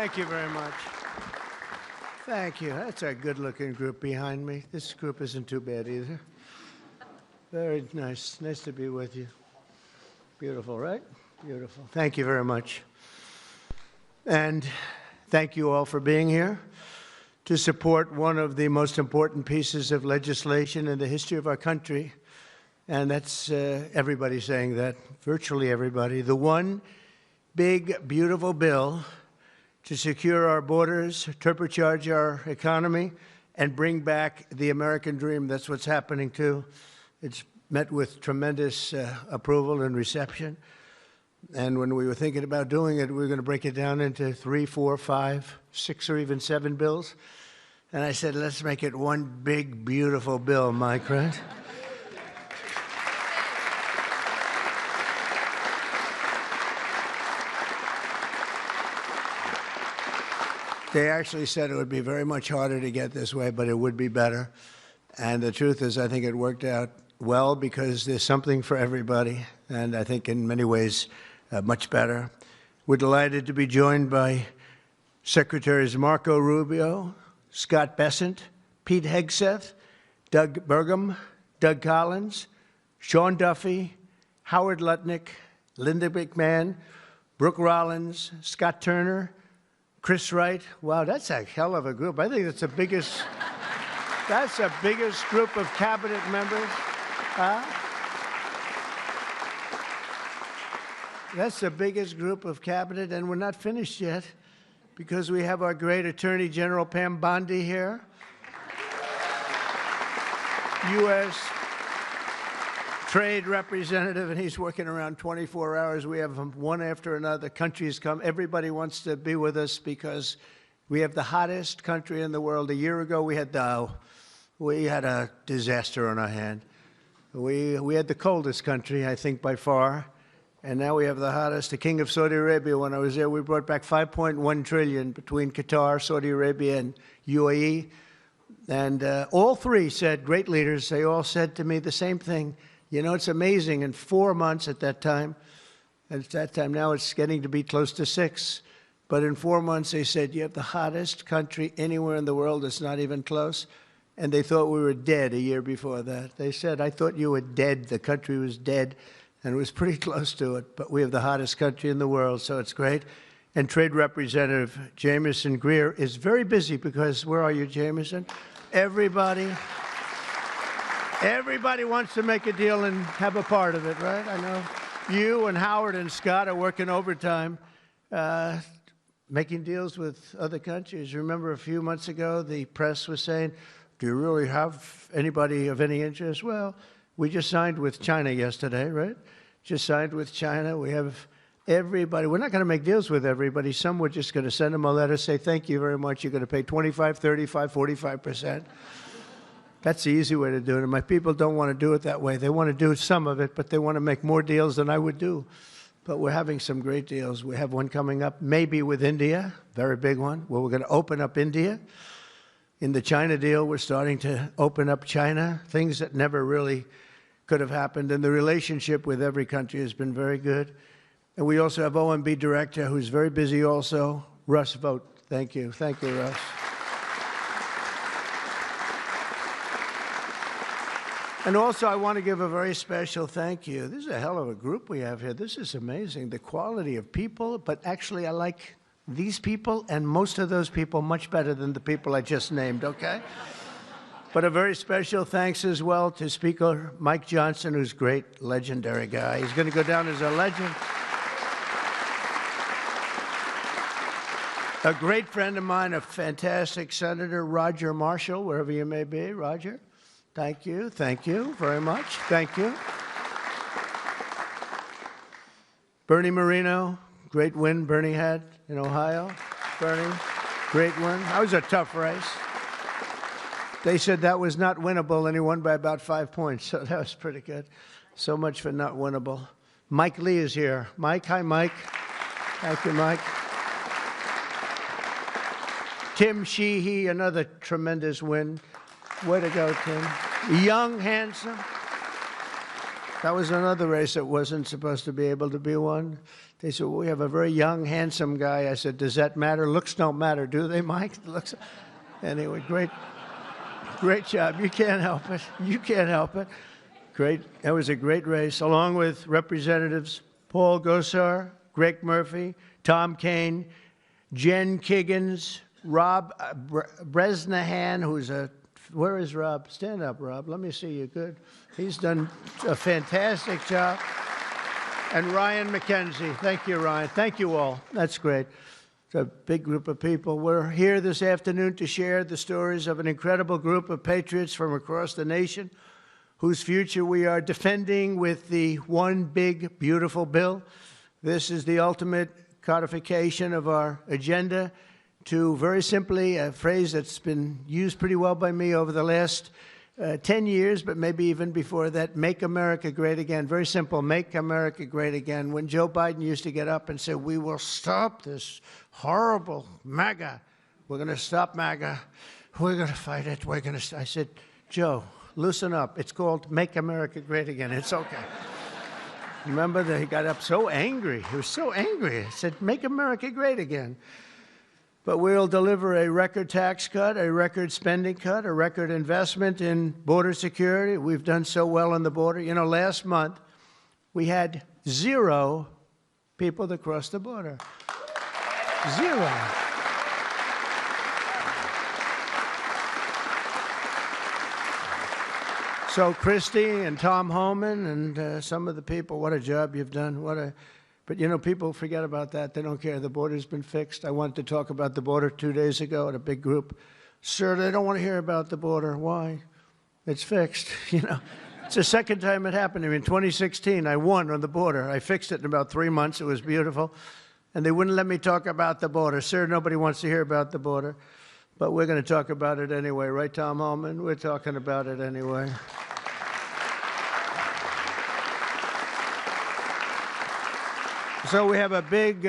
Thank you very much. Thank you. That's a good-looking group behind me. This group isn't too bad either. Very nice. Nice to be with you. Beautiful, right? Beautiful. Thank you very much. And thank you all for being here to support one of the most important pieces of legislation in the history of our country. And that's everybody saying that, virtually everybody. The one big, beautiful bill to secure our borders, turbocharge our economy, and bring back the American dream. That's what's happening, too. It's met with tremendous approval and reception. And when we were thinking about doing it, we were going to break it down into 3, 4, 5, 6, or even 7 bills. And I said, let's make it one big, beautiful bill, Mike, right? They actually said it would be very much harder to get this way, but it would be better. And the truth is, I think it worked out well because there's something for everybody, and I think in many ways much better. We're delighted to be joined by Secretaries Marco Rubio, Scott Bessent, Pete Hegseth, Doug Burgum, Doug Collins, Sean Duffy, Howard Lutnick, Linda McMahon, Brooke Rollins, Scott Turner, Chris Wright. Wow, that's a hell of a group. I think that's the biggest group of cabinet members. That's the biggest group of cabinet, and we're not finished yet because we have our great Attorney General Pam Bondi here, U.S. Trade Representative, and he's working around 24 hours. We have them one after another. Countries come. Everybody wants to be with us because we have the hottest country in the world. A year ago, we had a disaster on our hand. We had the coldest country, I think, by far. And now we have the hottest. The King of Saudi Arabia, when I was there, we brought back $5.1 trillion between Qatar, Saudi Arabia, and UAE. And all three said, great leaders, they all said to me the same thing. You know, it's amazing. In 4 months at that time, now it's getting to be close to 6. But in 4 months, they said, you have the hottest country anywhere in the world. It's not even close. And they thought we were dead a year before that. They said, I thought you were dead. The country was dead. And it was pretty close to it. But we have the hottest country in the world, so it's great. And Trade Representative Jamieson Greer is very busy because, where are you, Jamieson? Everybody wants to make a deal and have a part of it, right? I know you and Howard and Scott are working overtime, making deals with other countries. Remember a few months ago, the press was saying, do you really have anybody of any interest? Well, we just signed with China yesterday, right? Just signed with China. We have everybody. We're not going to make deals with everybody. Some we're just going to send them a letter, say, thank you very much. You're going to pay 25, 35, 45%. That's the easy way to do it. And my people don't want to do it that way. They want to do some of it, but they want to make more deals than I would do. But we're having some great deals. We have one coming up, maybe with India, very big one, where we're going to open up India. In the China deal, we're starting to open up China, things that never really could have happened. And the relationship with every country has been very good. And we also have OMB Director, who's very busy also, Russ Vogt. Thank you. Thank you, Russ. And also, I want to give a very special thank you. This is a hell of a group we have here. This is amazing, the quality of people. But actually, I like these people and most of those people much better than the people I just named, okay? But a very special thanks as well to Speaker Mike Johnson, who's a great, legendary guy. He's going to go down as a legend. A great friend of mine, a fantastic Senator, Roger Marshall, wherever you may be. Roger, thank you very much. Thank you. Bernie Moreno, great win Bernie had in Ohio. Bernie, great win. That was a tough race. They said that was not winnable, and he won by about 5 points, so that was pretty good. So much for not winnable. Mike Lee is here. Mike, hi, Mike. Thank you, Mike. Tim Sheehy, another tremendous win. Way to go, Tim. Young, handsome. That was another race that wasn't supposed to be able to be won. They said, well, we have a very young, handsome guy. I said, does that matter? Looks don't matter, do they, Mike? Looks. Anyway, great job. You can't help it. You can't help it. Great. That was a great race, along with Representatives Paul Gosar, Greg Murphy, Tom Kaine, Jen Kiggins, Rob Bresnahan, who's a, where is Rob? Stand up, Rob. Let me see you. Good. He's done a fantastic job. And Ryan McKenzie. Thank you, Ryan. Thank you all. That's great. It's a big group of people. We're here this afternoon to share the stories of an incredible group of patriots from across the nation whose future we are defending with the one big, beautiful bill. This is the ultimate codification of our agenda to, very simply, a phrase that's been used pretty well by me over the last 10 years, but maybe even before that, make America great again. Very simple, make America great again. When Joe Biden used to get up and say, we will stop this horrible MAGA. We're going to stop MAGA. We're going to fight it. We're going to, I said, Joe, loosen up. It's called Make America Great Again. It's okay. Remember that he got up so angry. He was so angry. He said, make America great again. But we'll deliver a record tax cut, a record spending cut, a record investment in border security. We've done so well on the border. You know, last month, we had 0 people that crossed the border. 0. So Christie and Tom Homan and some of the people, what a job you've done. But, you know, people forget about that. They don't care. The border's been fixed. I wanted to talk about the border 2 days ago at a big group. Sir, they don't want to hear about the border. Why? It's fixed. You know, it's the second time it happened to me. In 2016, I won on the border. I fixed it in about 3 months. It was beautiful. And they wouldn't let me talk about the border. Sir, nobody wants to hear about the border. But we're going to talk about it anyway. Right, Tom Homan? We're talking about it anyway. So we have a big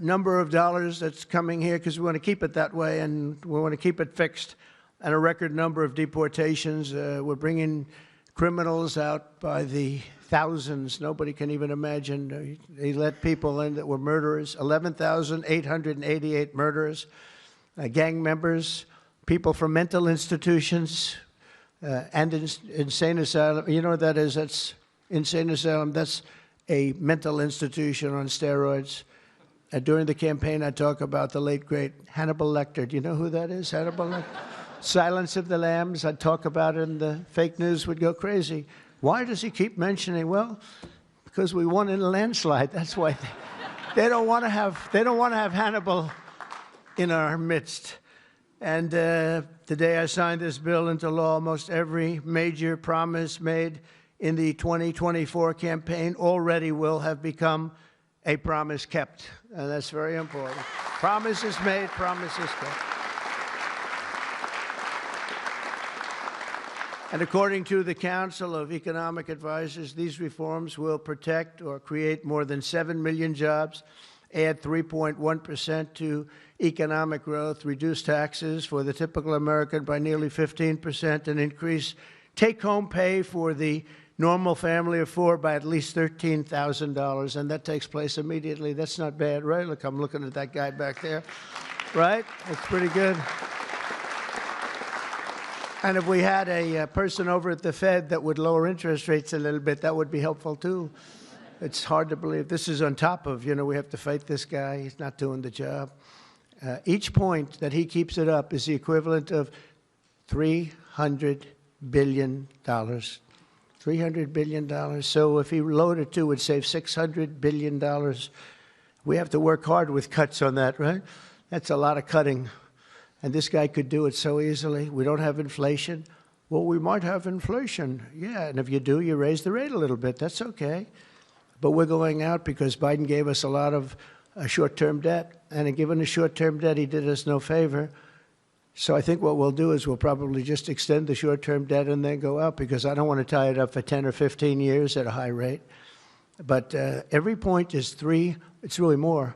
number of dollars that's coming here because we want to keep it that way and we want to keep it fixed, and a record number of deportations. We're bringing criminals out by the thousands. Nobody can even imagine. They let people in that were murderers, 11,888 murderers, gang members, people from mental institutions and insane asylum. You know what that is? That's insane asylum. That's a mental institution on steroids. During the campaign, I talk about the late, great Hannibal Lecter. Do you know who that is, Hannibal Lecter? Silence of the Lambs. I'd talk about it, and the fake news would go crazy. Why does he keep mentioning? Well, because we won in a landslide. That's why they don't want to have Hannibal in our midst. And the day I signed this bill into law, almost every major promise made in the 2024 campaign already will have become a promise kept. And that's very important. Promises made, promises kept. And according to the Council of Economic Advisors, these reforms will protect or create more than 7 million jobs, add 3.1% to economic growth, reduce taxes for the typical American by nearly 15%, and increase take-home pay for the normal family of 4 by at least $13,000, and that takes place immediately. That's not bad, right? Look, I'm looking at that guy back there, right? That's pretty good. And if we had a person over at the Fed that would lower interest rates a little bit, that would be helpful too. It's hard to believe. This is on top of, you know, we have to fight this guy. He's not doing the job. Each point that he keeps it up is the equivalent of $300 billion. $300 billion. So if he loaded 2, it would save $600 billion. We have to work hard with cuts on that, right? That's a lot of cutting. And this guy could do it so easily. We don't have inflation. Well, we might have inflation. Yeah, and if you do, you raise the rate a little bit. That's okay. But we're going out because Biden gave us a lot of short-term debt. And in giving us short-term debt, he did us no favor. So I think what we'll do is we'll probably just extend the short-term debt and then go out, because I don't want to tie it up for 10 or 15 years at a high rate. But every point is it's really more,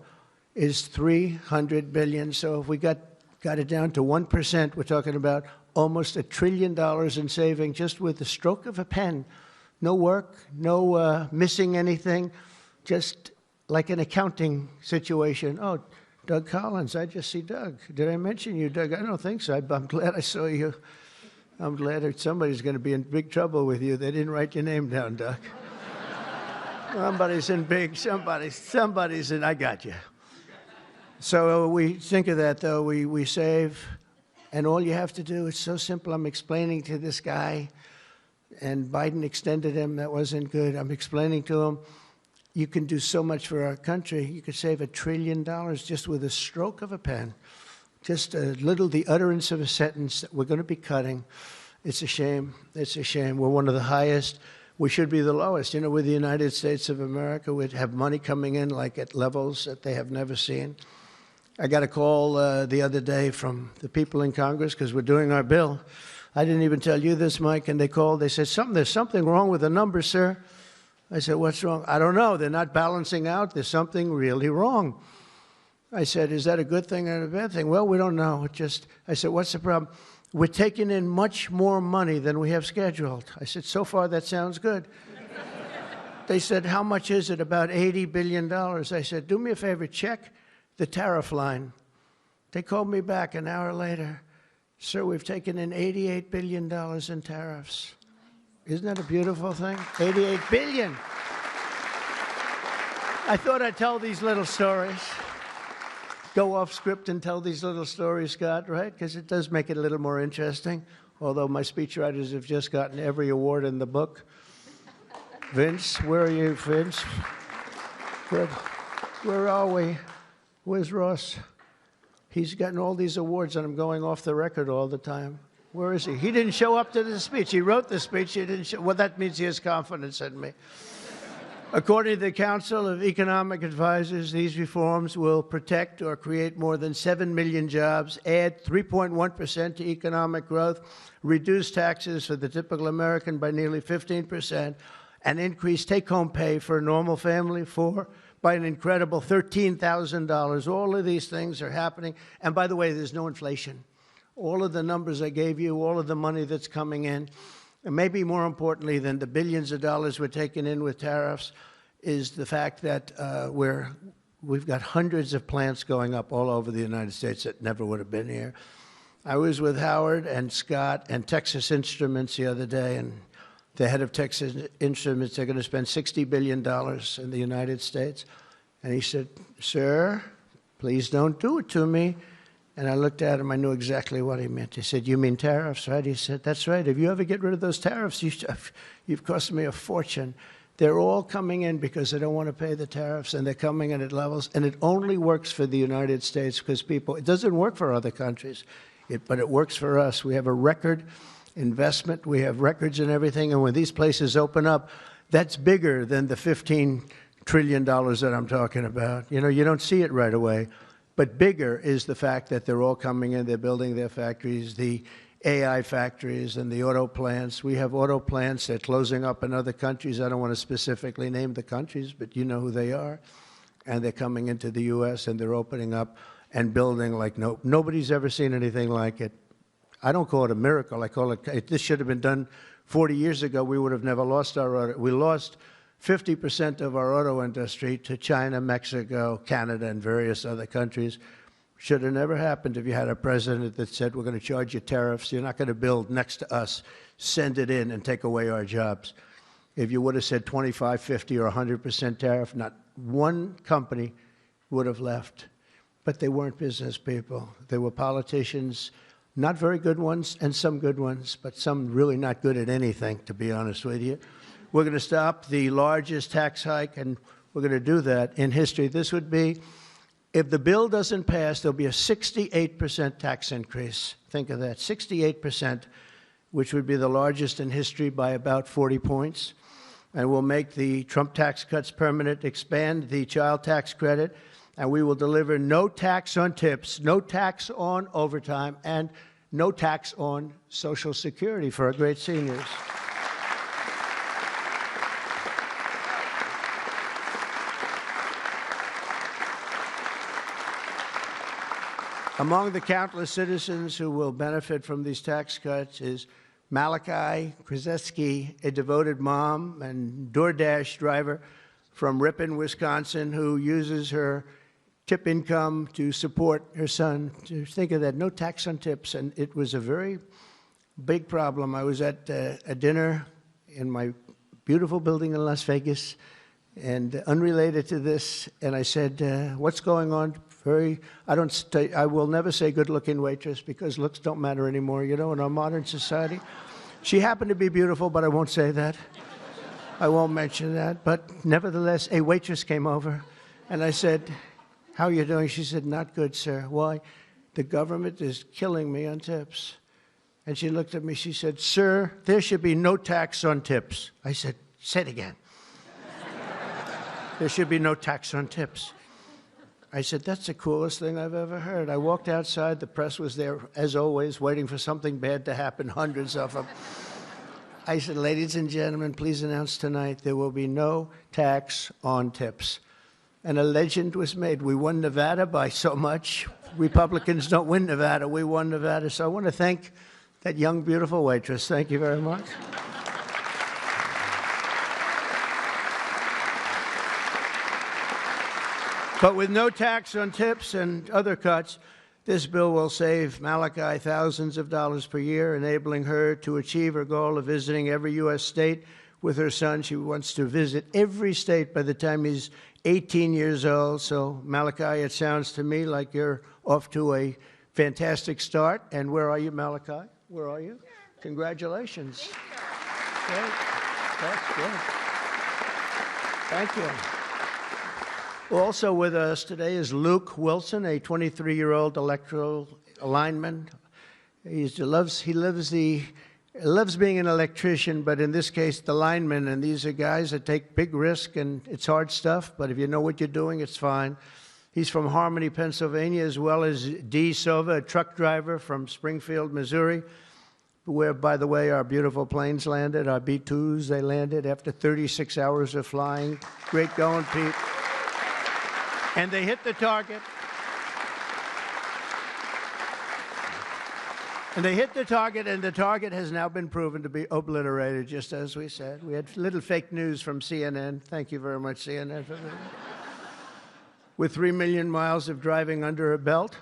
is $300 billion. So if we got it down to 1%, we're talking about almost $1 trillion in saving just with the stroke of a pen. no work, no missing anything, just like an accounting situation. Oh, Doug Collins, I just see Doug. Did I mention you, Doug? I don't think so. I'm glad I saw you. I'm glad that somebody's going to be in big trouble with you. They didn't write your name down, Doug. Somebody's in, I got you. So we think of that, though. We save, and all you have to do, it's so simple. I'm explaining to this guy, and Biden extended him. That wasn't good. I'm explaining to him, you can do so much for our country. You could save $1 trillion just with a stroke of a pen. Just the utterance of a sentence that we're going to be cutting. It's a shame. It's a shame. We're one of the highest. We should be the lowest. You know, with the United States of America, we'd have money coming in like at levels that they have never seen. I got a call the other day from the people in Congress because we're doing our bill. I didn't even tell you this, Mike, and they called. They said, there's something wrong with the numbers, sir. I said, what's wrong? I don't know. They're not balancing out. There's something really wrong. I said, is that a good thing or a bad thing? Well, we don't know. I said, what's the problem? We're taking in much more money than we have scheduled. I said, so far that sounds good. They said, how much is it? About $80 billion. I said, do me a favor, check the tariff line. They called me back an hour later. Sir, we've taken in $88 billion in tariffs. Isn't that a beautiful thing? 88 billion. I thought I'd tell these little stories. Go off script and tell these little stories, Scott, right? Because it does make it a little more interesting. Although my speechwriters have just gotten every award in the book. Vince, where are you, Vince? Where are we? Where's Ross? He's gotten all these awards and I'm going off the record all the time. Where is he? He didn't show up to the speech. He wrote the speech. He didn't show. Well, that means he has confidence in me. According to the Council of Economic Advisors, these reforms will protect or create more than 7 million jobs, add 3.1% to economic growth, reduce taxes for the typical American by nearly 15%, and increase take-home pay for a normal family by an incredible $13,000. All of these things are happening. And by the way, there's no inflation. All of the numbers I gave you, all of the money that's coming in, and maybe more importantly than the billions of dollars we're taking in with tariffs, is the fact that we've got hundreds of plants going up all over the United States that never would have been here. I was with Howard and Scott and Texas Instruments the other day, and the head of Texas Instruments, they're going to spend $60 billion in the United States. And he said, sir, please don't do it to me. And I looked at him, I knew exactly what he meant. He said, you mean tariffs, right? He said, that's right. If you ever get rid of those tariffs, you've cost me a fortune. They're all coming in because they don't want to pay the tariffs, and they're coming in at levels. And it only works for the United States because it doesn't work for other countries, but it works for us. We have a record investment. We have records and everything. And when these places open up, that's bigger than the $15 trillion that I'm talking about. You know, you don't see it right away. But bigger is the fact that they're all coming in, they're building their factories, the AI factories and the auto plants. We have auto plants that are closing up in other countries. I don't want to specifically name the countries, but you know who they are. And they're coming into the U.S. and they're opening up and building like nobody's ever seen anything like it. I don't call it a miracle. I call it, this should have been done 40 years ago. We would have never lost our auto. We lost 50% of our auto industry to China, Mexico, Canada, and various other countries. Should have never happened if you had a president that said, we're going to charge you tariffs. You're not going to build next to us. Send it in and take away our jobs. If you would have said 25, 50, or 100% tariff, not one company would have left. But they weren't business people. They were politicians, not very good ones, and some good ones, but some really not good at anything, to be honest with you. We're going to stop the largest tax hike, and we're going to do that in history. This would be, if the bill doesn't pass, there'll be a 68% tax increase. Think of that, 68%, which would be the largest in history by about 40 points. And we'll make the Trump tax cuts permanent, expand the child tax credit, and we will deliver no tax on tips, no tax on overtime, and no tax on Social Security for our great seniors. Among the countless citizens who will benefit from these tax cuts is Malachi Krzyzewski, a devoted mom and DoorDash driver from Ripon, Wisconsin, who uses her tip income to support her son. To think of that, no tax on tips, and it was a very big problem. I was at a dinner in my beautiful building in Las Vegas, and unrelated to this, and I said, what's going on? I will never say good-looking waitress because looks don't matter anymore, you know, in our modern society. She happened to be beautiful, but I won't say that. I won't mention that. But nevertheless, a waitress came over, and I said, how are you doing? She said, not good, sir. Why? The government is killing me on tips. And she looked at me, she said, sir, there should be no tax on tips. I said, say it again. There should be no tax on tips. I said, that's the coolest thing I've ever heard. I walked outside, the press was there, as always, waiting for something bad to happen, hundreds of them. I said, ladies and gentlemen, please announce tonight there will be no tax on tips. And a legend was made. We won Nevada by so much. Republicans don't win Nevada. We won Nevada. So I want to thank that young, beautiful waitress. Thank you very much. But with no tax on tips and other cuts, this bill will save Malachi thousands of dollars per year, enabling her to achieve her goal of visiting every U.S. state with her son. She wants to visit every state by the time he's 18 years old. So, Malachi, it sounds to me like you're off to a fantastic start. And where are you, Malachi? Where are you? Congratulations. Great. That's good. Thank you. Also with us today is Luke Wilson, a 23-year-old electrical lineman. He loves being an electrician, but in this case, the lineman. And these are guys that take big risk, and it's hard stuff. But if you know what you're doing, it's fine. He's from Harmony, Pennsylvania, as well as Dee Sova, a truck driver from Springfield, Missouri, where, by the way, our beautiful planes landed, our B-2s. They landed after 36 hours of flying. Great going, Pete. And they hit the target. And they hit the target, and the target has now been proven to be obliterated, just as we said. We had little fake news from CNN. Thank you very much, CNN, for that. With 3 million miles of driving under her belt,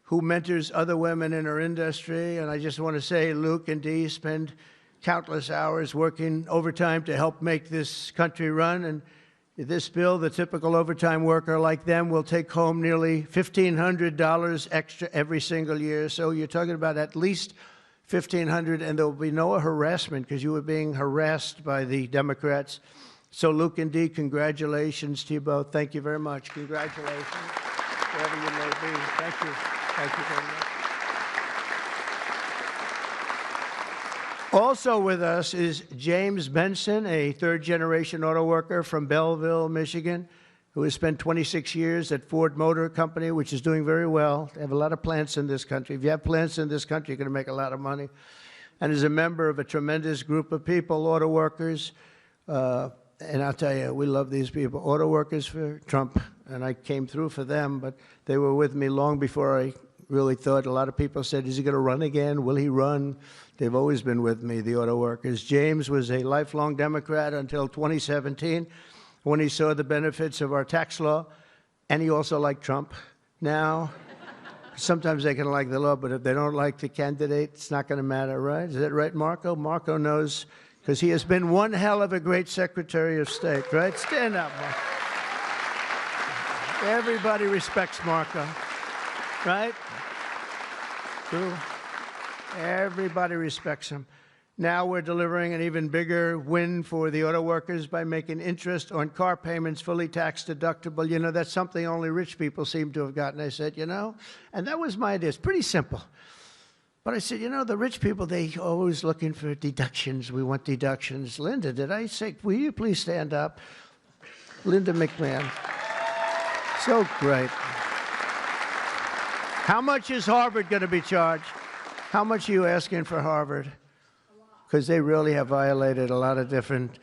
who mentors other women in her industry. And I just want to say, Luke and Dee spend countless hours working overtime to help make this country run. And this bill, the typical overtime worker like them will take home nearly $1,500 extra every single year. So you're talking about at least $1,500, and there will be no harassment because you were being harassed by the Democrats. So Luke and Dee, congratulations to you both. Thank you very much. Congratulations, wherever you may be. Thank you. Thank you very much. Also with us is James Benson, a third-generation auto worker from Belleville, Michigan, who has spent 26 years at Ford Motor Company, which is doing very well. They have a lot of plants in this country. If you have plants in this country, you're going to make a lot of money. And is a member of a tremendous group of people, auto workers. And I'll tell you, we love these people. Auto workers for Trump, and I came through for them, but they were with me long before I really thought. A lot of people said, is he going to run again? Will he run? They've always been with me, the auto workers. James was a lifelong Democrat until 2017 when he saw the benefits of our tax law, and he also liked Trump. Now, sometimes they can like the law, but if they don't like the candidate, it's not going to matter, right? Is that right, Marco? Marco knows, because he has been one hell of a great Secretary of State, right? Stand up, Marco. Everybody respects Marco, right? True. Everybody respects him. Now we're delivering an even bigger win for the auto workers by making interest on car payments fully tax deductible. You know, that's something only rich people seem to have gotten. I said, you know, and that was my idea. It's pretty simple. But I said, you know, the rich people, they always looking for deductions. We want deductions. Linda, did I say, will you please stand up? Linda McMahon. So great. How much is Harvard going to be charged? How much are you asking for Harvard? Because they really have violated a lot of different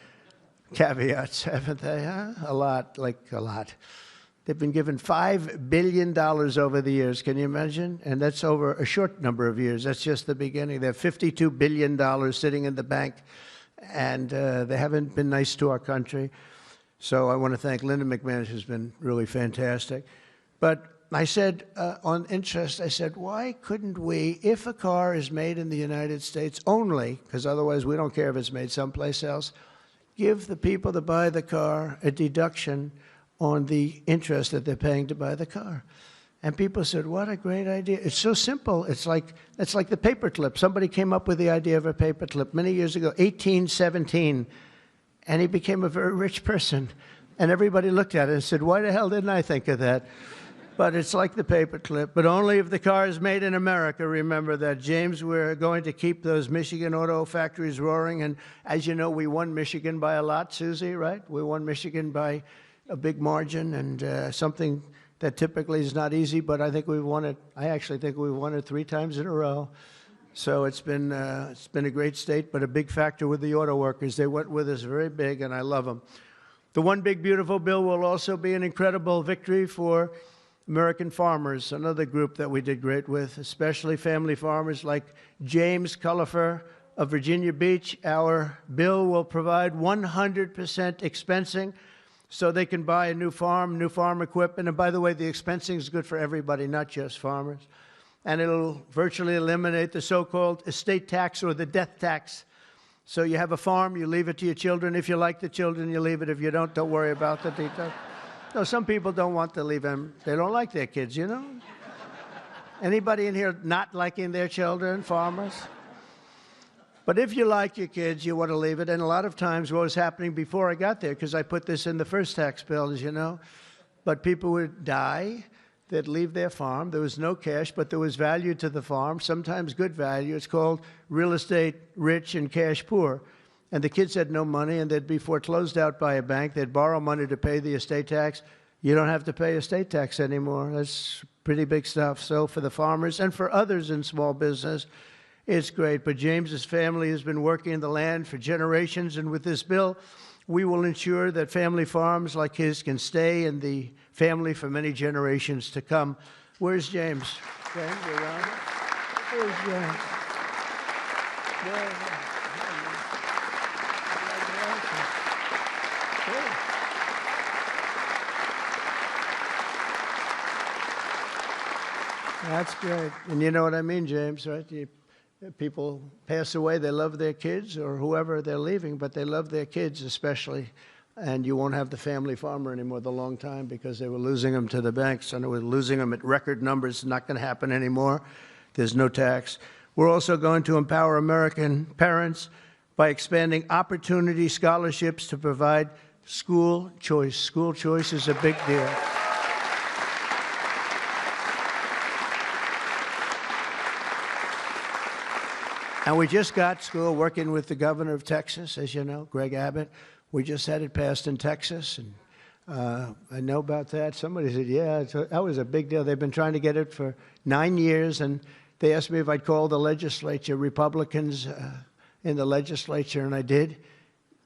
caveats, haven't they? Huh? A lot, like a lot. They've been given $5 billion over the years. Can you imagine? And that's over a short number of years. That's just the beginning. They have $52 billion sitting in the bank, and they haven't been nice to our country. So I want to thank Linda McMahon, who's been really fantastic. But I said, on interest, I said, why couldn't we, if a car is made in the United States only, because otherwise we don't care if it's made someplace else, give the people that buy the car a deduction on the interest that they're paying to buy the car. And people said, what a great idea. It's so simple. It's like the paperclip. Somebody came up with the idea of a paperclip many years ago, 1817, and he became a very rich person. And everybody looked at it and said, why the hell didn't I think of that? But it's like the paperclip, but only if the car is made in America. Remember that, James. We're going to keep those Michigan auto factories roaring. And as you know, we won Michigan by a lot, Susie, right? We won Michigan by a big margin, and something that typically is not easy, but I think we've won it. I actually think we've won it 3 times in a row. So it's been a great state, but a big factor with the auto workers. They went with us very big, and I love them. The One Big Beautiful Bill will also be an incredible victory for American farmers, another group that we did great with, especially family farmers like James Cullifer of Virginia Beach. Our bill will provide 100% expensing so they can buy a new farm equipment. And by the way, the expensing is good for everybody, not just farmers. And it'll virtually eliminate the so-called estate tax or the death tax. So you have a farm, you leave it to your children. If you like the children, you leave it. If you don't worry about the details. No, some people don't want to leave them. They don't like their kids, you know? Anybody in here not liking their children, farmers? But if you like your kids, you want to leave it. And a lot of times what was happening before I got there, because I put this in the first tax bill, as you know, but people would die, they'd leave their farm. There was no cash, but there was value to the farm, sometimes good value. It's called real estate rich and cash poor. And the kids had no money, and they'd be foreclosed out by a bank. They'd borrow money to pay the estate tax. You don't have to pay estate tax anymore. That's pretty big stuff. So for the farmers and for others in small business, it's great. But James's family has been working in the land for generations, and with this bill, we will ensure that family farms like his can stay in the family for many generations to come. Where's James? James, around? Where's James? That's great. And you know what I mean, James, right? People pass away, they love their kids or whoever they're leaving, but they love their kids especially. And you won't have the family farmer anymore the long time because they were losing them to the banks, and they were losing them at record numbers. It's not going to happen anymore. There's no tax. We're also going to empower American parents by expanding opportunity scholarships to provide school choice. School choice is a big deal. And we just got school working with the governor of Texas, as you know, Greg Abbott. We just had it passed in Texas, and I know about that. Somebody said, yeah, that was a big deal. They've been trying to get it for 9 years, and they asked me if I'd call the legislature, Republicans in the legislature, and I did.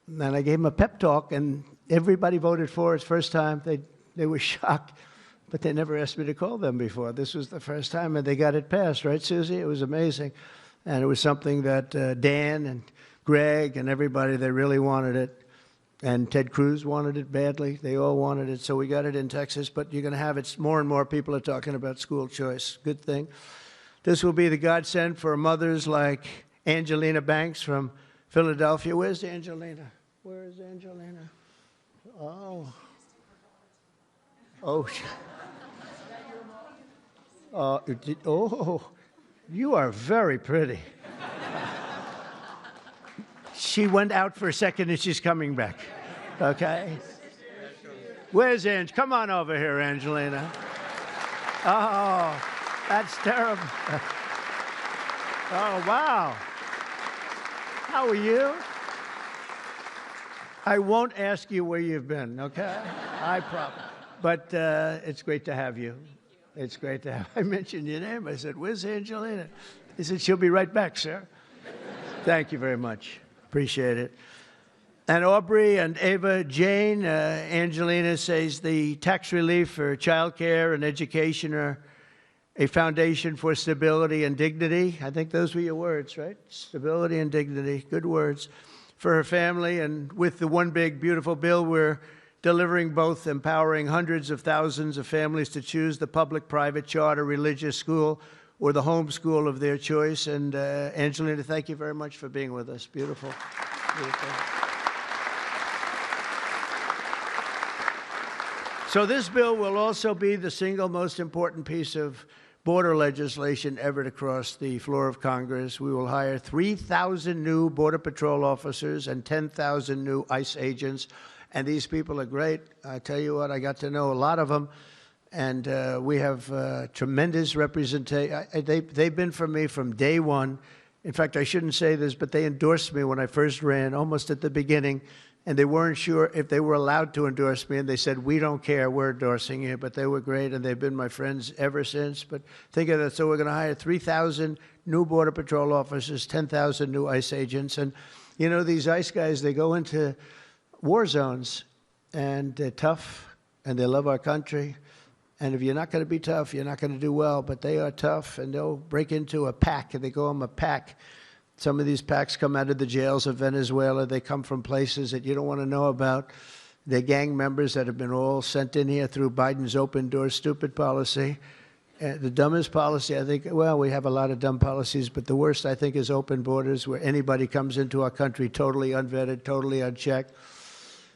And I gave them a pep talk, and everybody voted for it. First time, they were shocked, but they never asked me to call them before. This was the first time, and they got it passed, right, Susie? It was amazing. And it was something that Dan and Greg and everybody, they really wanted it. And Ted Cruz wanted it badly. They all wanted it. So we got it in Texas. But you're going to have it. More and more people are talking about school choice. Good thing. This will be the godsend for mothers like Angelina Banks from Philadelphia. Where's Angelina? Where is Angelina? Oh. Oh. Oh. You are very pretty. She went out for a second and she's coming back. Okay? Where's Ange? Come on over here, Angelina. Oh, that's terrible. Oh, wow. How are you? I won't ask you where you've been, okay? I promise. But it's great to have you. It's great to have. I mentioned your name. I said, where's Angelina? He said, she'll be right back, sir. Thank you very much. Appreciate it. And Aubrey and Ava Jane, Angelina says the tax relief for child care and education are a foundation for stability and dignity. I think those were your words, right? Stability and dignity, good words for her family. And with the One Big Beautiful Bill, we're delivering both, empowering hundreds of thousands of families to choose the public, private, charter, religious school or the home school of their choice. And Angelina, thank you very much for being with us. Beautiful. Beautiful. So this bill will also be the single most important piece of border legislation ever to cross the floor of Congress. We will hire 3,000 new Border Patrol officers and 10,000 new ICE agents. And these people are great. I tell you what, I got to know a lot of them. And we have tremendous representation. They've been for me from day one. In fact, I shouldn't say this, but they endorsed me when I first ran, almost at the beginning. And they weren't sure if they were allowed to endorse me. And they said, we don't care, we're endorsing you. But they were great, and they've been my friends ever since. But think of that. So we're going to hire 3,000 new Border Patrol officers, 10,000 new ICE agents. And, you know, these ICE guys, they go into war zones, and they're tough, and they love our country. And if you're not going to be tough, you're not going to do well. But they are tough, and they'll break into a pack, and they call them a pack. Some of these packs come out of the jails of Venezuela. They come from places that you don't want to know about. They're gang members that have been all sent in here through Biden's open door stupid policy. The dumbest policy, I think, well, we have a lot of dumb policies, but the worst, I think, is open borders, where anybody comes into our country totally unvetted, totally unchecked.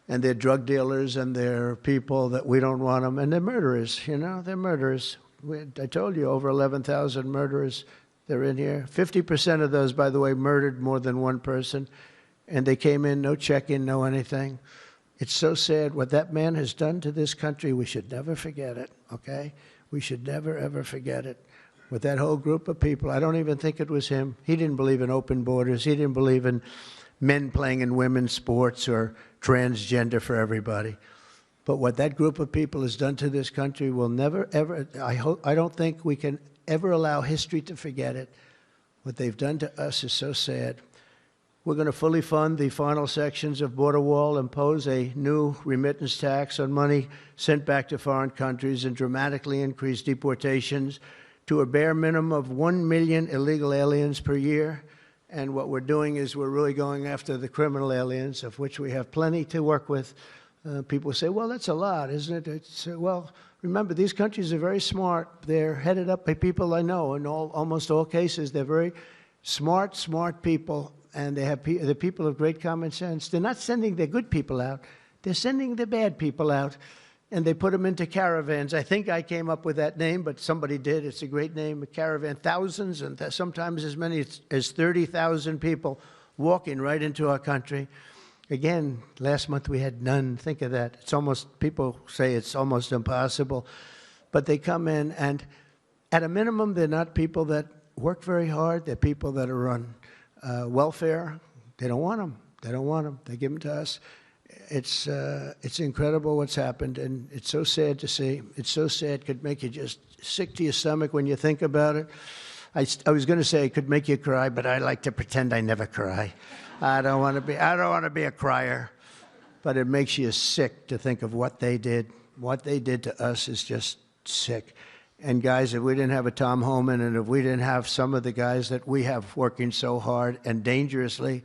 And they're drug dealers, and they're people that we don't want them. And they're murderers, you know, they're murderers. I told you, over 11,000 murderers. They're in here. 50% of those, by the way, murdered more than one person. And they came in, no check-in, no anything. It's so sad. What that man has done to this country, we should never forget it, okay? We should never, ever forget it. With that whole group of people, I don't even think it was him. He didn't believe in open borders. He didn't believe in men playing in women's sports or transgender for everybody. But what that group of people has done to this country will never, ever, I don't think we can ever allow history to forget it. What they've done to us is so sad. We're going to fully fund the final sections of Border Wall, impose a new remittance tax on money sent back to foreign countries, and dramatically increase deportations to a bare minimum of 1 million illegal aliens per year. And what we're doing is we're really going after the criminal aliens, of which we have plenty to work with. People say, well, that's a lot, isn't it? Well, remember, these countries are very smart. They're headed up by people I know. In almost all cases, they're very smart people, and they're people of great common sense. They're not sending their good people out. They're sending the bad people out, and they put them into caravans. I think I came up with that name, but somebody did. It's a great name, a caravan. Thousands, and sometimes as many as 30,000 people walking right into our country. Again, last month we had none. Think of that. It's almost, people say it's almost impossible. But they come in, and at a minimum, they're not people that work very hard. They're people that are on welfare. They don't want them. They don't want them. They give them to us. It's incredible what's happened, and it's so sad to see. It's so sad. It could make you just sick to your stomach when you think about it. I was going to say it could make you cry, but I like to pretend I never cry. I don't want to be a crier, but it makes you sick to think of what they did. What they did to us is just sick. And guys, if we didn't have a Tom Homan, and if we didn't have some of the guys that we have working so hard and dangerously,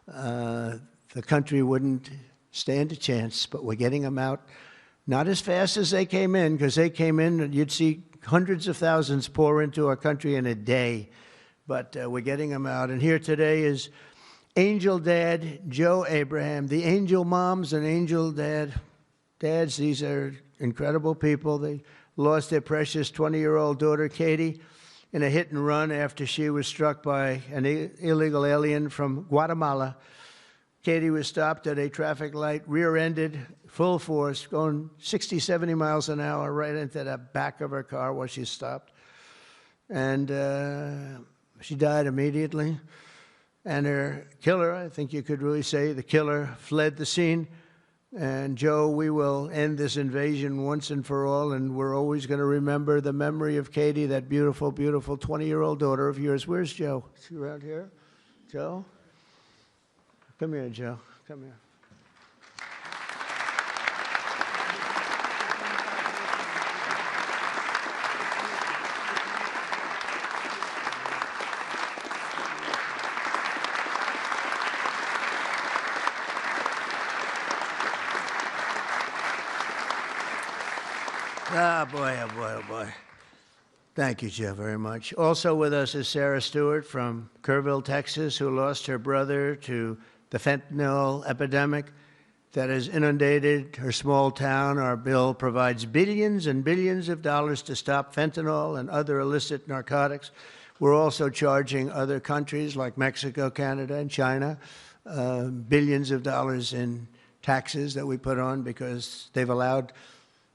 the country wouldn't stand a chance. But we're getting them out, not as fast as they came in, because they came in and you'd see hundreds of thousands pour into our country in a day. But we're getting them out. And here today is Angel Dad Joe Abraham, the Angel Moms and Angel Dads. These are incredible people. They lost their precious 20-year-old daughter, Katie, in a hit and run after she was struck by an illegal alien from Guatemala. Katie was stopped at a traffic light, rear-ended, full force, going 60, 70 miles an hour right into the back of her car while she stopped. And she died immediately. And her killer, I think you could really say, the killer fled the scene. And Joe, we will end this invasion once and for all, and we're always going to remember the memory of Katie, that beautiful, beautiful 20-year-old daughter of yours. Where's Joe? Is she around here? Joe? Come here, Joe. Come here. Ah, boy, oh, boy, oh, boy. Thank you, Joe, very much. Also with us is Sarah Stewart from Kerrville, Texas, who lost her brother to the fentanyl epidemic that has inundated her small town. Our bill provides billions and billions of dollars to stop fentanyl and other illicit narcotics. We're also charging other countries like Mexico, Canada, and China billions of dollars in taxes that we put on because they've allowed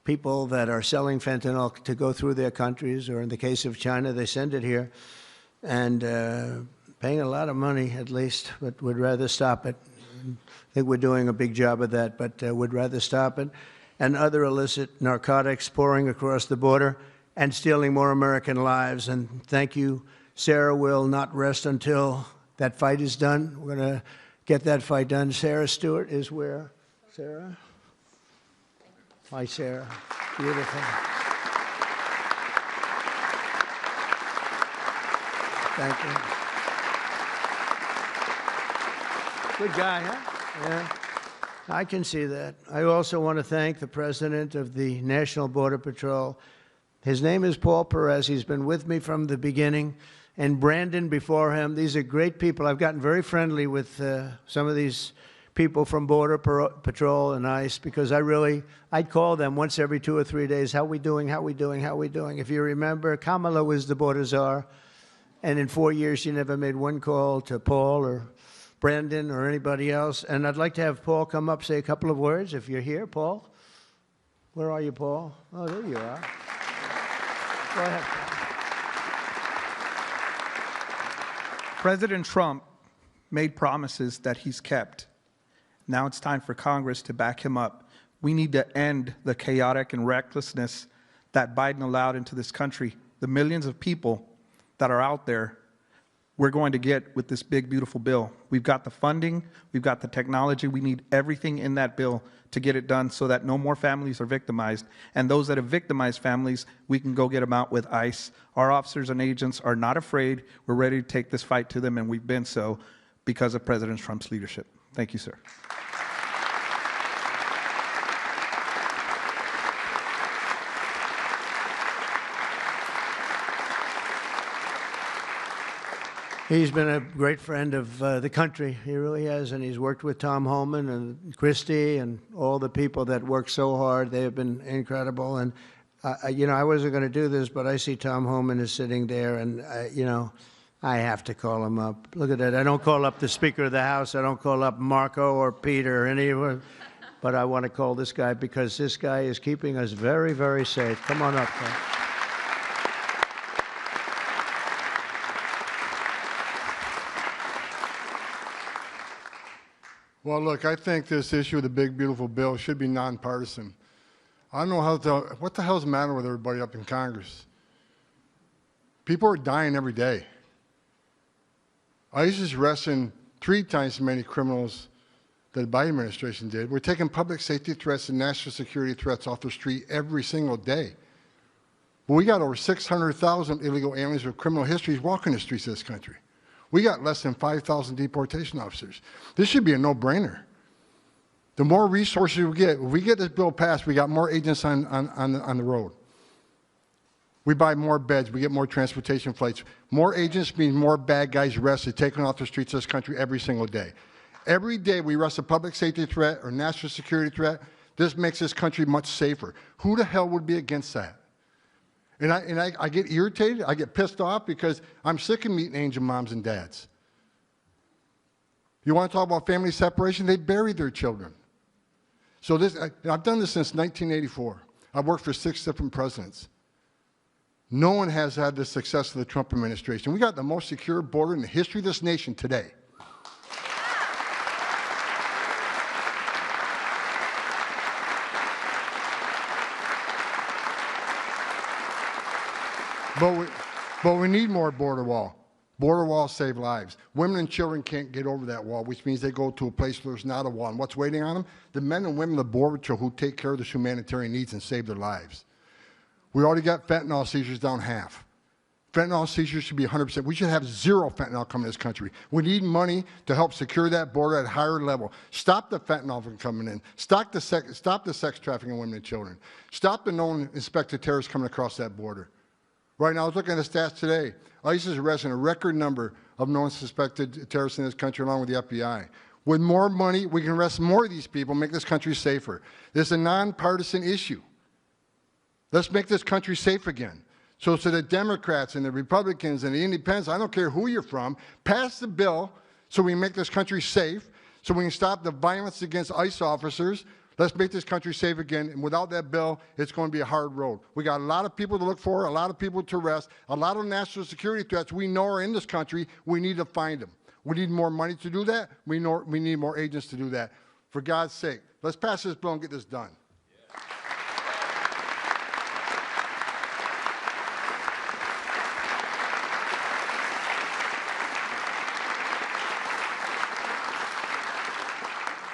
people that are selling fentanyl to go through their countries, or in the case of China, they send it here, and paying a lot of money at least, but would rather stop it. I think we're doing a big job of that, but would rather stop it. And other illicit narcotics pouring across the border and stealing more American lives. And thank you. Sarah will not rest until that fight is done. We're going to get that fight done. Sarah Stewart is where? Sarah? Hi, Sarah. Beautiful. Thank you. Good guy, huh? Yeah. I can see that. I also want to thank the president of the National Border Patrol. His name is Paul Perez. He's been with me from the beginning. And Brandon before him. These are great people. I've gotten very friendly with some of these people from Border Patrol and ICE because I'd call them once every 2 or 3 days. How we doing? How we doing? How we doing? If you remember, Kamala was the border czar. And in 4 years, she never made one call to Paul or Brandon or anybody else. And I'd like to have Paul come up, say a couple of words if you're here. Paul? Where are you, Paul? Oh, there you are. Go ahead, Paul. President Trump made promises that he's kept. Now it's time for Congress to back him up. We need to end the chaotic and recklessness that Biden allowed into this country. The millions of people that are out there, we're going to get with this big, beautiful bill. We've got the funding, we've got the technology, we need everything in that bill to get it done so that no more families are victimized. And those that have victimized families, we can go get them out with ICE. Our officers and agents are not afraid. We're ready to take this fight to them, and we've been so because of President Trump's leadership. Thank you, sir. He's been a great friend of the country. He really has, and he's worked with Tom Homan and Christie and all the people that work so hard. They have been incredible. And, you know, I wasn't going to do this, but I see Tom Homan is sitting there, and, you know, I have to call him up. Look at that. I don't call up the Speaker of the House. I don't call up Marco or Peter or anyone. But I want to call this guy because this guy is keeping us very, very safe. Come on up, Tom. Well, look, I think this issue of the big, beautiful bill should be nonpartisan. I don't know what the hell's the matter with everybody up in Congress? People are dying every day. ICE is arresting 3 times as many criminals that the Biden administration did. We're taking public safety threats and national security threats off the street every single day. But we got over 600,000 illegal aliens with criminal histories walking the streets of this country. We got less than 5,000 deportation officers. This should be a no-brainer. The more resources we get, if we get this bill passed, we got more agents on the road. We buy more beds, we get more transportation flights. More agents means more bad guys arrested, taken off the streets of this country every single day. Every day we arrest a public safety threat or national security threat, this makes this country much safer. Who the hell would be against that? And I get irritated, I get pissed off because I'm sick of meeting angel moms and dads. You want to talk about family separation? They buried their children. So I've done this since 1984. I've worked for 6 different presidents. No one has had the success of the Trump administration. We got the most secure border in the history of this nation today. But we need more border wall. Border walls save lives. Women and children can't get over that wall, which means they go to a place where there's not a wall. And what's waiting on them? The men and women of the Border Patrol who take care of the humanitarian needs and save their lives. We already got fentanyl seizures down half. Fentanyl seizures should be 100%. We should have zero fentanyl coming to this country. We need money to help secure that border at a higher level. Stop the fentanyl from coming in. Stop the sex trafficking of women and children. Stop the known suspected terrorists coming across that border. Right now, I was looking at the stats today. ICE is arresting a record number of known suspected terrorists in this country, along with the FBI. With more money, we can arrest more of these people, make this country safer. This is a nonpartisan issue. Let's make this country safe again. So the Democrats and the Republicans and the Independents, I don't care who you're from, pass the bill so we make this country safe, so we can stop the violence against ICE officers. Let's make this country safe again. And without that bill, it's going to be a hard road. We got a lot of people to look for, a lot of people to arrest, a lot of national security threats we know are in this country. We need to find them. We need more money to do that. We need more agents to do that. For God's sake, let's pass this bill and get this done.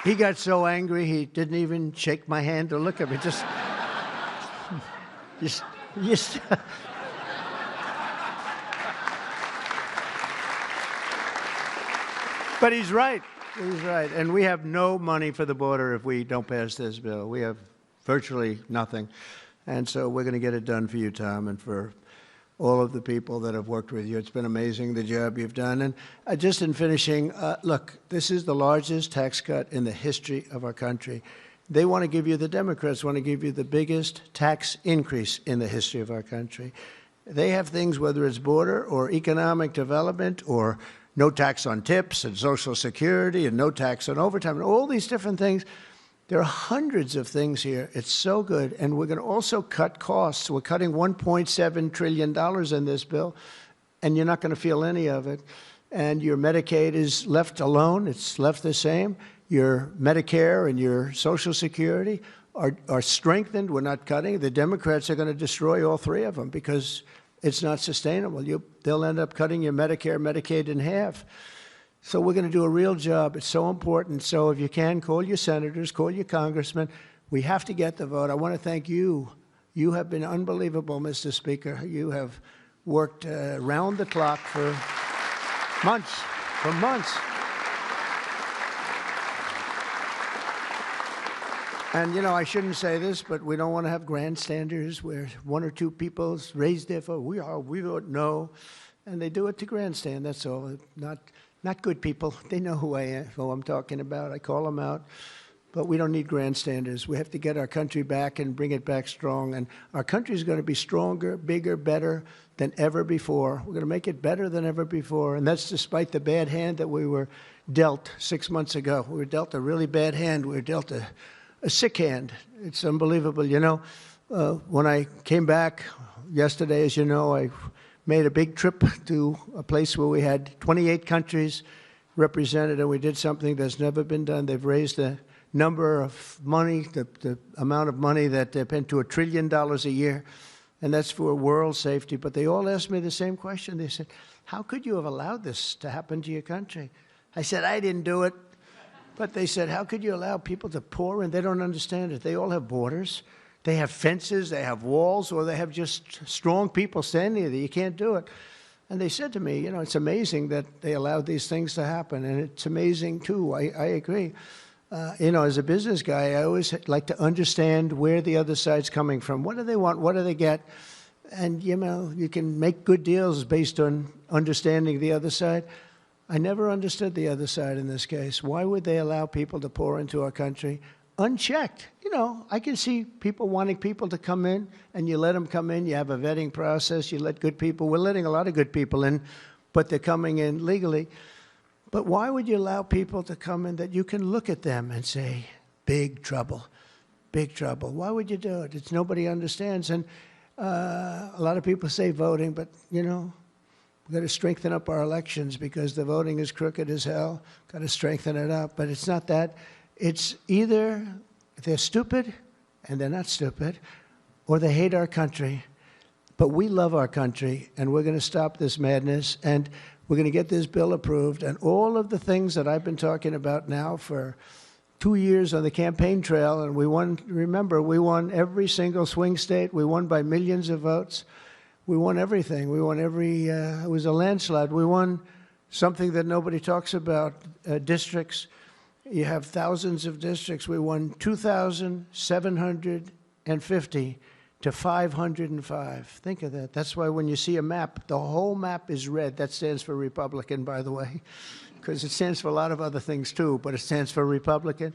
He got so angry he didn't even shake my hand or look at me. Just But he's right. He's right. And we have no money for the border if we don't pass this bill. We have virtually nothing. And so we're going to get it done for you, Tom, and for all of the people that have worked with you. It's been amazing, the job you've done. And just in finishing, look, this is the largest tax cut in the history of our country. They want to give you, the Democrats want to give you the biggest tax increase in the history of our country. They have things, whether it's border or economic development or no tax on tips and Social Security and no tax on overtime and all these different things. There are hundreds of things here. It's so good. And we're going to also cut costs. We're cutting $1.7 trillion in this bill, and you're not going to feel any of it. And your Medicaid is left alone. It's left the same. Your Medicare and your Social Security are strengthened. We're not cutting. The Democrats are going to destroy all three of them because it's not sustainable. They'll end up cutting your Medicare, Medicaid in half. So we're going to do a real job. It's so important. So if you can, call your senators, call your congressmen. We have to get the vote. I want to thank you. You have been unbelievable, Mr. Speaker. You have worked round the clock for months. And, you know, I shouldn't say this, but we don't want to have grandstanders where one or two people raise their vote. We vote no. And they do it to grandstand, that's all. Not good people. They know who I'm talking about. I call them out. But we don't need grandstanders. We have to get our country back and bring it back strong. And our country is going to be stronger, bigger, better than ever before. We're going to make it better than ever before. And that's despite the bad hand that we were dealt 6 months ago. We were dealt a really bad hand. We were dealt a sick hand. It's unbelievable. You know, when I came back yesterday, as you know, I made a big trip to a place where we had 28 countries represented, and we did something that's never been done. They've raised the number of money, the amount of money that they spend to $1 trillion a year, and that's for world safety. But they all asked me the same question. They said, how could you have allowed this to happen to your country? I said, I didn't do it. But they said, how could you allow people to pour in? They don't understand it. They all have borders. They have fences, they have walls, or they have just strong people standing there. You can't do it. And they said to me, you know, it's amazing that they allowed these things to happen. And it's amazing, too. I agree. You know, as a business guy, I always like to understand where the other side's coming from. What do they want? What do they get? And, you know, you can make good deals based on understanding the other side. I never understood the other side in this case. Why would they allow people to pour into our country unchecked? You know, I can see people wanting people to come in, and you let them come in. You have a vetting process. You let good people. We're letting a lot of good people in, but they're coming in legally. But why would you allow people to come in that you can look at them and say, big trouble, big trouble? Why would you do it? It's nobody understands. And a lot of people say voting, but, you know, we've got to strengthen up our elections because the voting is crooked as hell. Got to strengthen it up. But it's not that. It's either they're stupid and they're not stupid, or they hate our country. But we love our country, and we're going to stop this madness, and we're going to get this bill approved. And all of the things that I've been talking about now for 2 years on the campaign trail, and we won, remember, we won every single swing state. We won by millions of votes. We won everything. We won every, it was a landslide. We won something that nobody talks about, districts. You have thousands of districts. We won 2,750 to 505. Think of that. That's why when you see a map, the whole map is red. That stands for Republican, by the way, because it stands for a lot of other things too, but it stands for Republican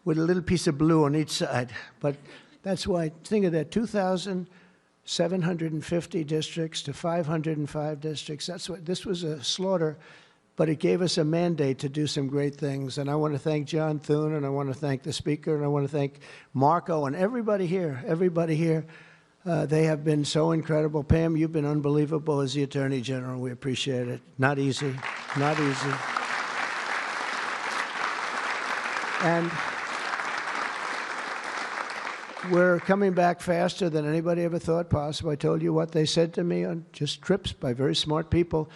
with a little piece of blue on each side. But that's why, think of that, 2,750 districts to 505 districts. That's what, this was a slaughter, but it gave us a mandate to do some great things. And I want to thank John Thune, and I want to thank the speaker, and I want to thank Marco and everybody here, they have been so incredible. Pam, you've been unbelievable as the Attorney General. We appreciate it. Not easy, not easy. And we're coming back faster than anybody ever thought possible. I told you what they said to me on just trips by very smart people.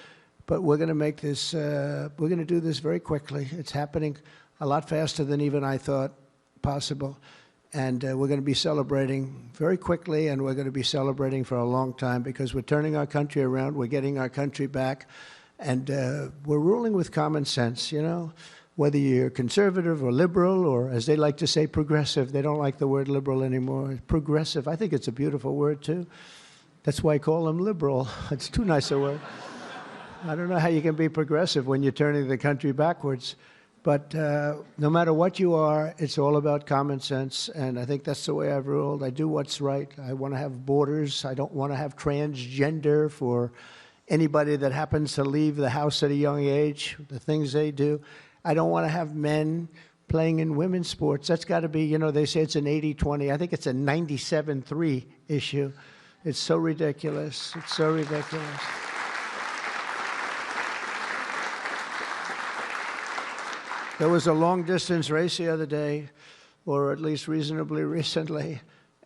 But we're going to make this, we're going to do this very quickly. It's happening a lot faster than even I thought possible. And we're going to be celebrating very quickly, and we're going to be celebrating for a long time because we're turning our country around. We're getting our country back. And we're ruling with common sense, you know. Whether you're conservative or liberal, or as they like to say, progressive. They don't like the word liberal anymore. Progressive, I think it's a beautiful word, too. That's why I call them liberal. It's too nice a word. I don't know how you can be progressive when you're turning the country backwards. But no matter what you are, it's all about common sense. And I think that's the way I've ruled. I do what's right. I want to have borders. I don't want to have transgender for anybody that happens to leave the house at a young age, the things they do. I don't want to have men playing in women's sports. That's got to be, you know, they say it's an 80-20. I think it's a 97-3 issue. It's so ridiculous. It's so ridiculous. There was a long-distance race the other day, or at least reasonably recently,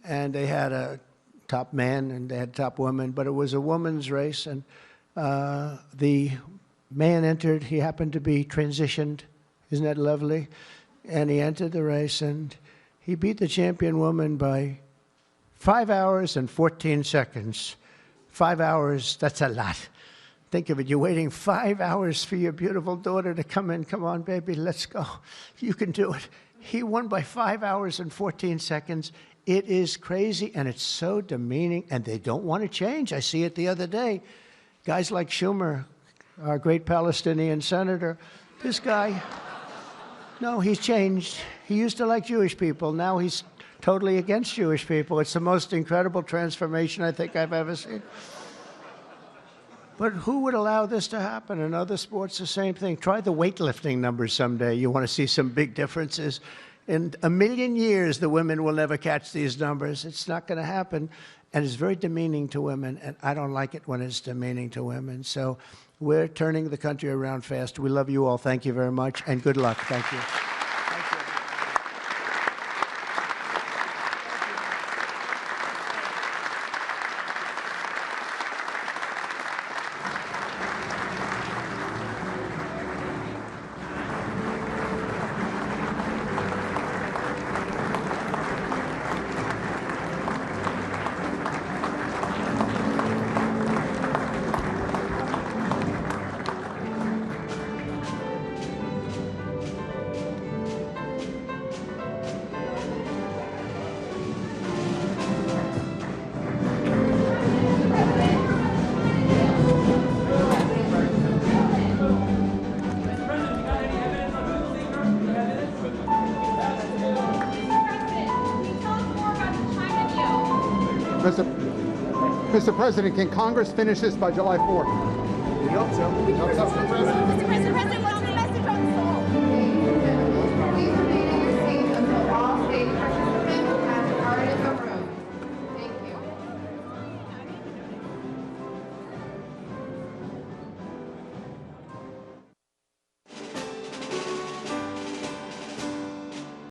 and they had a top man and they had top woman, but it was a woman's race, and the man entered. He happened to be transitioned. Isn't that lovely? And he entered the race, and he beat the champion woman by 5 hours and 14 seconds. 5 hours, that's a lot. Think of it, you're waiting 5 hours for your beautiful daughter to come in. Come on, baby, let's go. You can do it. He won by 5 hours and 14 seconds. It is crazy, and it's so demeaning, and they don't want to change. I see it the other day. Guys like Schumer, our great Palestinian senator, this guy, no, he's changed. He used to like Jewish people. Now he's totally against Jewish people. It's the most incredible transformation I think I've ever seen. But who would allow this to happen? In other sports, the same thing. Try the weightlifting numbers someday. You want to see some big differences. In a million years, the women will never catch these numbers. It's not going to happen. And it's very demeaning to women, and I don't like it when it's demeaning to women. So we're turning the country around fast. We love you all. Thank you very much, and good luck. Thank you. Mr. President, can Congress finish this by July 4th? We hope so. Mr. President,